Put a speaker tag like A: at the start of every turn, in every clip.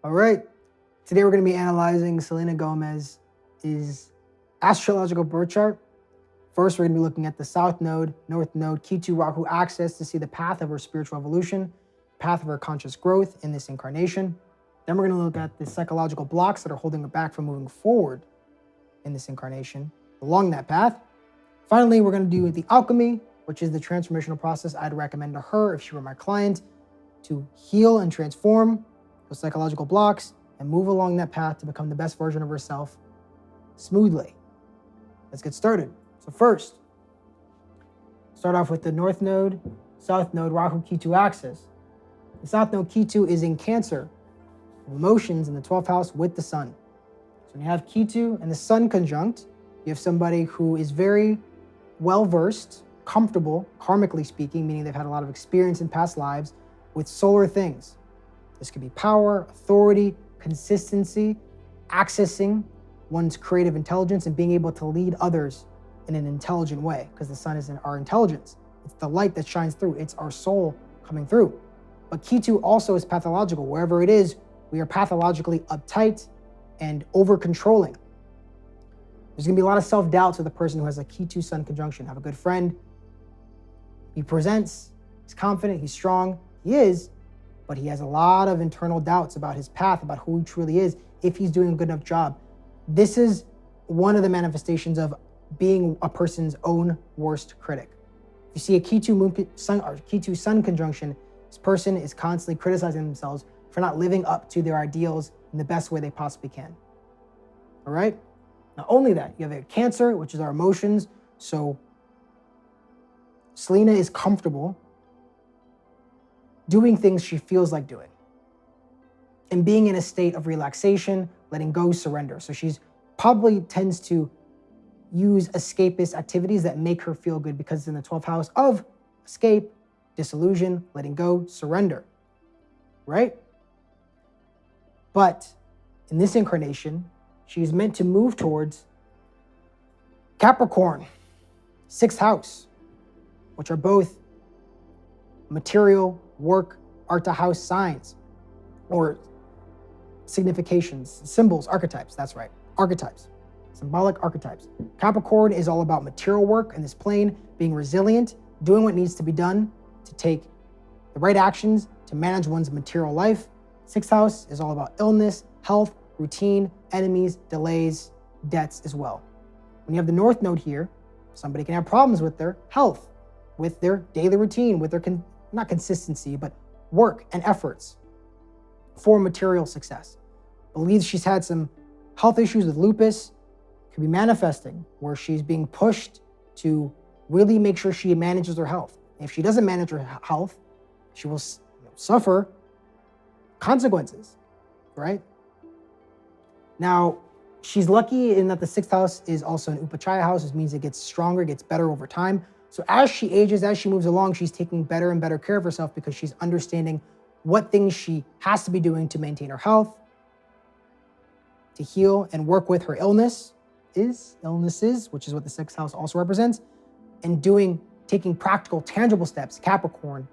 A: All right, today we're going to be analyzing Selena Gomez's astrological birth chart. First, we're going to be looking at the South Node, North Node, Ketu Rahu axis to see the path of her spiritual evolution, path of her conscious growth in this incarnation. Then we're going to look at the psychological blocks that are holding her back from moving forward in this incarnation along that path. Finally, we're going to do the alchemy, which is the transformational process I'd recommend to her if she were my client to heal and transform those psychological blocks and move along that path to become the best version of herself smoothly. Let's get started. So first, start off with the North Node, South Node, Rahu Ketu axis. The South Node Ketu is in Cancer, emotions in the 12th house with the Sun. So when you have Ketu and the Sun conjunct, you have somebody who is very well-versed, comfortable, karmically speaking, meaning they've had a lot of experience in past lives with solar things. This could be power, authority, consistency, accessing one's creative intelligence and being able to lead others in an intelligent way, because the Sun is in our intelligence. It's the light that shines through. It's our soul coming through. But Ketu also is pathological. Wherever it is, we are pathologically uptight and over-controlling. There's going to be a lot of self-doubt to the person who has a Ketu Sun conjunction. Have a good friend. He presents, he's confident, he's strong. He is, but he has a lot of internal doubts about his path, about who he truly is, if he's doing a good enough job. This is one of the manifestations of being a person's own worst critic. If you see a Ketu Sun conjunction, this person is constantly criticizing themselves for not living up to their ideals in the best way they possibly can. All right? Not only that, you have a Cancer, which is our emotions. So Selena is comfortable doing things she feels like doing and being in a state of relaxation, letting go, surrender. So she's probably tends to use escapist activities that make her feel good because it's in the 12th house of escape, disillusion, letting go, surrender, right? But in this incarnation, she's meant to move towards Capricorn, 6th house, which are both material, work, Arta house signs, or significations, symbols, archetypes, that's right, archetypes, symbolic archetypes. Capricorn is all about material work in this plane, being resilient, doing what needs to be done to take the right actions to manage one's material life. 6th house is all about illness, health, routine, enemies, delays, debts as well. When you have the North Node here, somebody can have problems with their health, with their daily routine, with their, not consistency, but work and efforts for material success. Believes she's had some health issues with lupus, could be manifesting where she's being pushed to really make sure she manages her health. If she doesn't manage her health, she will suffer consequences, right? Now, she's lucky in that the 6th house is also an Upachaya house, which means it gets stronger, gets better over time. So as she ages, as she moves along, she's taking better and better care of herself because she's understanding what things she has to be doing to maintain her health, to heal and work with her illnesses, which is what the 6th house also represents, and taking practical, tangible steps, Capricorn,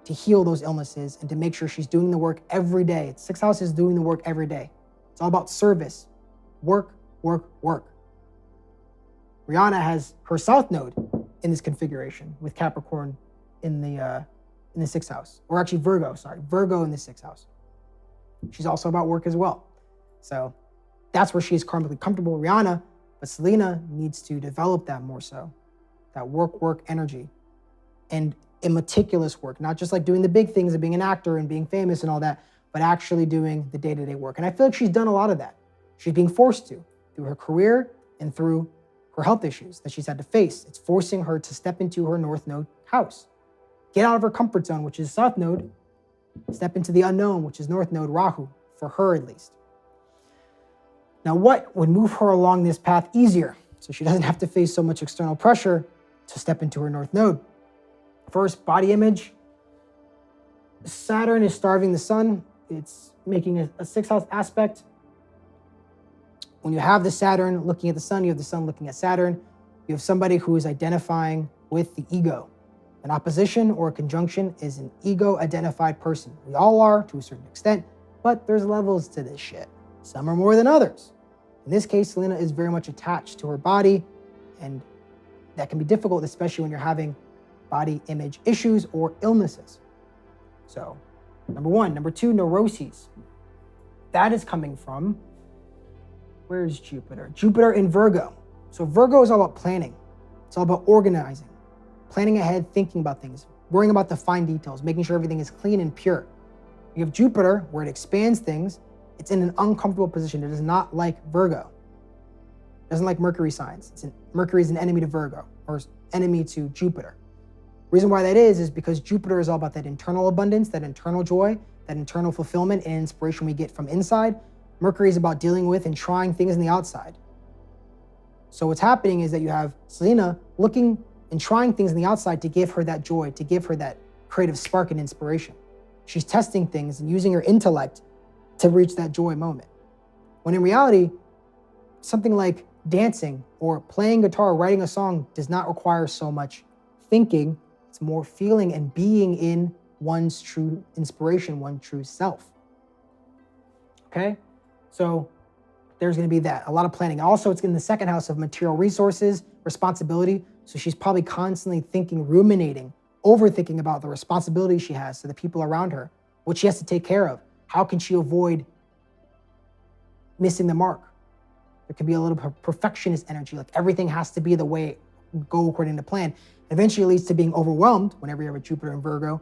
A: to heal those illnesses and to make sure she's doing the work every day. 6th house is doing the work every day. It's all about service, work, work, work. Rihanna has her South Node in this configuration with Capricorn in the 6th house, or actually Virgo in the 6th house. She's also about work as well. So that's where she's karmically comfortable, Rihanna, but Selena needs to develop that more so, that work energy and a meticulous work, not just like doing the big things of being an actor and being famous and all that, but actually doing the day-to-day work. And I feel like she's done a lot of that. She's being forced to through her career and through her health issues that she's had to face. It's forcing her to step into her North Node house, get out of her comfort zone, which is South Node, step into the unknown, which is North Node, Rahu, for her at least. Now, what would move her along this path easier so she doesn't have to face so much external pressure to step into her North Node? First, body image. Saturn is starving the Sun. It's making a 6th house aspect. When you have the Saturn looking at the Sun, you have the Sun looking at Saturn. You have somebody who is identifying with the ego. An opposition or a conjunction is an ego-identified person. We all are to a certain extent, But there's levels to this shit. Some are more than others. In this case, Selena is very much attached to her body, and that can be difficult, especially when you're having body image issues or illnesses. So, number one. Number two, neuroses. That is coming from, where's Jupiter? Jupiter in Virgo. So Virgo is all about planning. It's all about organizing, planning ahead, thinking about things, worrying about the fine details, making sure everything is clean and pure. You have Jupiter, where it expands things. It's in an uncomfortable position. It does not like Virgo. It doesn't like Mercury signs. Mercury is an enemy to Virgo, or enemy to Jupiter. Reason why that is because Jupiter is all about that internal abundance, that internal joy, that internal fulfillment and inspiration we get from inside. Mercury is about dealing with and trying things on the outside. So what's happening is that you have Selena looking and trying things on the outside to give her that joy, to give her that creative spark and inspiration. She's testing things and using her intellect to reach that joy moment. When in reality, something like dancing or playing guitar or writing a song does not require so much thinking. It's more feeling and being in one's true inspiration, one's true self. Okay? So there's going to be that, a lot of planning. Also, it's in the second house of material resources, responsibility. So she's probably constantly thinking, ruminating, overthinking about the responsibility she has to the people around her, what she has to take care of. How can she avoid missing the mark? There can be a little perfectionist energy, like everything has to be the way it go according to plan. Eventually it leads to being overwhelmed whenever you have a Jupiter in Virgo,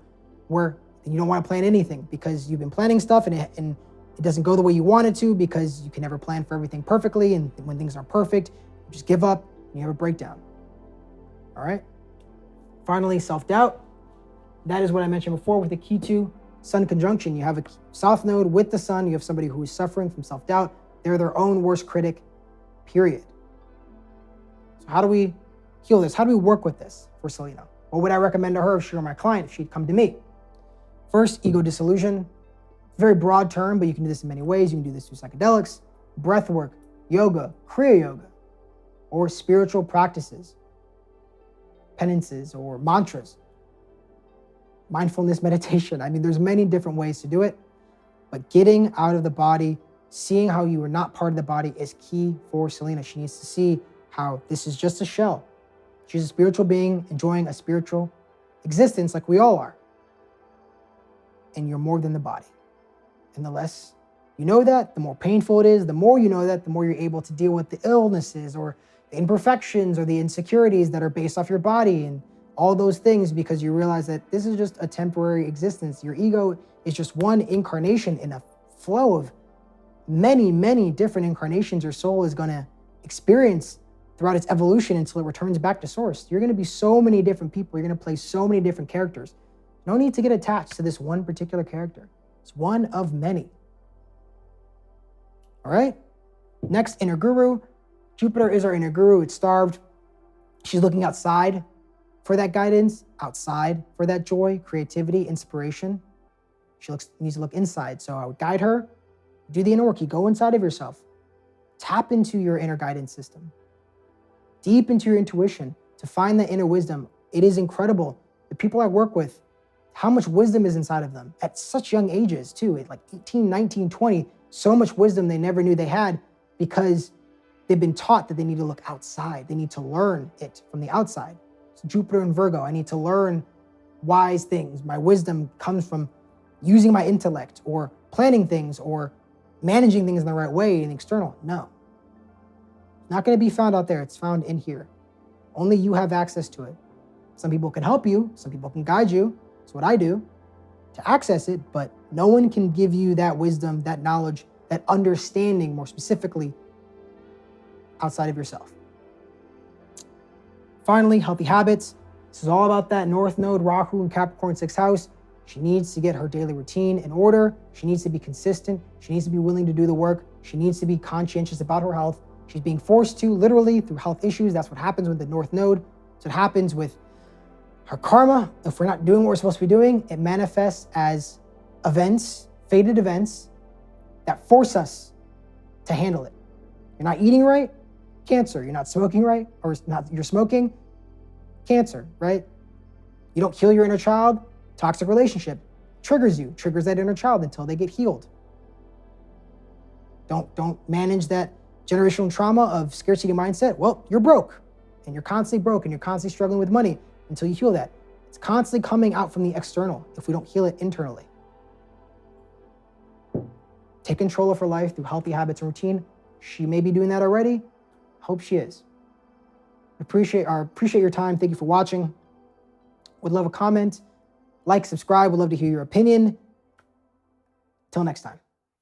A: where you don't want to plan anything because you've been planning stuff and it doesn't go the way you want it to, because you can never plan for everything perfectly. And when things aren't perfect, you just give up and you have a breakdown. All right. Finally, self-doubt. That is what I mentioned before with the Ketu Sun conjunction. You have a South Node with the Sun. You have somebody who is suffering from self-doubt. They're their own worst critic, period. So how do we heal this? How do we work with this for Selena? What would I recommend to her if she were my client, if she'd come to me? First, ego dissolution. Very broad term, but you can do this in many ways. You can do this through psychedelics, breath work, yoga, Kriya Yoga, or spiritual practices, penances, or mantras, mindfulness meditation. I mean, there's many different ways to do it, but getting out of the body, seeing how you are not part of the body is key for Selena. She needs to see how this is just a shell. She's a spiritual being enjoying a spiritual existence like we all are. And you're more than the body. And the less you know that, the more painful it is. The more you know that, the more you're able to deal with the illnesses or the imperfections or the insecurities that are based off your body and all those things, because you realize that this is just a temporary existence. Your ego is just one incarnation in a flow of many, many different incarnations your soul is going to experience throughout its evolution until it returns back to source. You're going to be so many different people. You're going to play so many different characters. No need to get attached to this one particular character. It's one of many. All right. Next, inner guru. Jupiter is our inner guru. It's starved. She's looking outside for that guidance, outside for that joy, creativity, inspiration. She needs to look inside. So I would guide her. Do the inner work. You go inside of yourself. Tap into your inner guidance system. Deep into your intuition to find that inner wisdom. It is incredible. The people I work with, how much wisdom is inside of them at such young ages too, at like 18, 19, 20, so much wisdom they never knew they had because they've been taught that they need to look outside. They need to learn it from the outside. So Jupiter and Virgo, I need to learn wise things. My wisdom comes from using my intellect or planning things or managing things in the right way in the external. No. Not going to be found out there. It's found in here. Only you have access to it. Some people can help you. Some people can guide you. That's what I do to access it, but no one can give you that wisdom, that knowledge, that understanding more specifically outside of yourself. Finally, healthy habits. This is all about that North Node, Rahu in Capricorn 6th house. She needs to get her daily routine in order. She needs to be consistent. She needs to be willing to do the work. She needs to be conscientious about her health. She's being forced to, literally, through health issues. That's what happens with the North Node. So it happens with her karma. If we're not doing what we're supposed to be doing, it manifests as events, fated events, that force us to handle it. You're not eating right, cancer. You're not smoking right, or you're smoking, cancer, right? You don't heal your inner child, toxic relationship triggers that inner child until they get healed. Don't manage that generational trauma of scarcity mindset. Well, you're broke, and you're constantly broke, and you're constantly struggling with money until you heal that. It's constantly coming out from the external if we don't heal it internally. Take control of her life through healthy habits and routine. She may be doing that already. Hope she is. Appreciate your time. Thank you for watching. Would love a comment, like, subscribe. Would love to hear your opinion. Till next time.